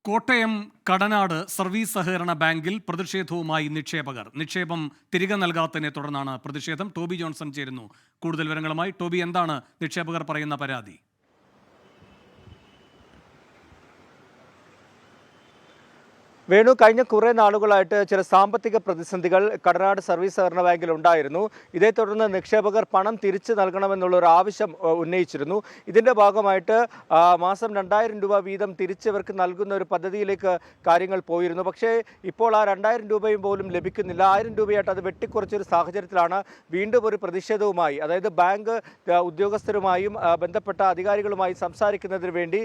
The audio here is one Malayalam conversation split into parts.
കോട്ടയം കടനാട് സർവീസ് സഹകരണ ബാങ്കിൽ പ്രതിഷേധവുമായി നിക്ഷേപകർ. നിക്ഷേപം തിരികെ നൽകാത്തതിനെ തുടർന്നാണ് പ്രതിഷേധം. ടോബി ജോൺസൺ ചേരുന്നു കൂടുതൽ വിവരങ്ങളുമായി. ടോബി, എന്താണ് നിക്ഷേപകർ പറയുന്ന പരാതി? വേണു, കഴിഞ്ഞ കുറേ നാളുകളായിട്ട് ചില സാമ്പത്തിക പ്രതിസന്ധികൾ കടനാട് സർവീസ് സഹകരണ ബാങ്കിൽ ഉണ്ടായിരുന്നു. ഇതേ തുടർന്ന് നിക്ഷേപകർ പണം തിരിച്ചു നൽകണമെന്നുള്ള ഒരു ആവശ്യം ഉന്നയിച്ചിരുന്നു. ഇതിൻ്റെ ഭാഗമായിട്ട് മാസം 2000 രൂപ വീതം തിരിച്ചവർക്ക് നൽകുന്ന ഒരു പദ്ധതിയിലേക്ക് കാര്യങ്ങൾ പോയിരുന്നു. പക്ഷേ ഇപ്പോൾ ആ 2000 രൂപയും പോലും ലഭിക്കുന്നില്ല. 1000 രൂപയായിട്ട് അത് വെട്ടിക്കുറച്ചൊരു സാഹചര്യത്തിലാണ് വീണ്ടും ഒരു പ്രതിഷേധവുമായി, അതായത് ബാങ്ക് ഉദ്യോഗസ്ഥരുമായും ബന്ധപ്പെട്ട അധികാരികളുമായി സംസാരിക്കുന്നതിന് വേണ്ടി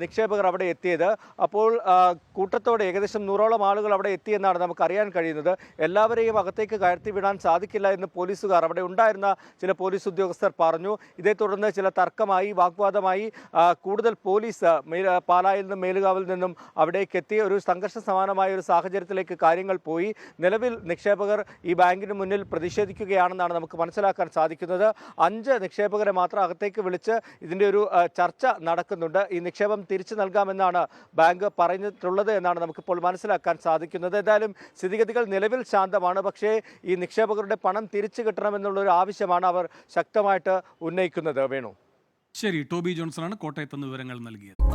നിക്ഷേപകർ അവിടെ എത്തിയത്. അപ്പോൾ കൂട്ടത്തോടെ ഏകദേശം 100ഓളം ആളുകൾ അവിടെ എത്തിയെന്നാണ് നമുക്ക് അറിയാൻ കഴിയുന്നത്. എല്ലാവരെയും അകത്തേക്ക് കയറ്റി വിടാൻ സാധിക്കില്ല എന്ന് പോലീസുകാർ, അവിടെ ഉണ്ടായിരുന്ന ചില പോലീസ് ഉദ്യോഗസ്ഥർ പറഞ്ഞു. ഇതേ തുടർന്ന് ചില തർക്കമായി, വാഗ്വാദമായി. കൂടുതൽ പോലീസ് പാലായിൽ നിന്നും മേലുകാവിൽ നിന്നും അവിടേക്ക് എത്തി ഒരു സംഘർഷ സമാനമായ ഒരു സാഹചര്യത്തിലേക്ക് കാര്യങ്ങൾ പോയി. നിലവിൽ നിക്ഷേപകർ ഈ ബാങ്കിന് മുന്നിൽ പ്രതിഷേധിക്കുകയാണെന്നാണ് നമുക്ക് മനസ്സിലാക്കാൻ സാധിക്കുന്നത്. 5 നിക്ഷേപകരെ മാത്രം അകത്തേക്ക് വിളിച്ച് ഇതിൻ്റെ ഒരു ചർച്ച നടക്കുന്നുണ്ട്. ഈ നിക്ഷേപം തിരിച്ചു നൽകാമെന്നാണ് ബാങ്ക് പറഞ്ഞിട്ടുള്ളത് എന്നാണ് നമുക്കിപ്പോൾ മനസ്സിലാക്കാൻ സാധിക്കുന്നത്. ഏതായാലും സ്ഥിതിഗതികൾ നിലവിൽ ശാന്തമാണ്. പക്ഷേ ഈ നിക്ഷേപകരുടെ പണം തിരിച്ചു കിട്ടണമെന്നുള്ളൊരു ആവശ്യമാണ് അവർ ശക്തമായിട്ട് ഉന്നയിക്കുന്നത്. വേണു, ശരി. ടോബി ജോൺസണാണ് കോട്ടയത്ത് നിന്ന് വിവരങ്ങൾ നൽകിയത്.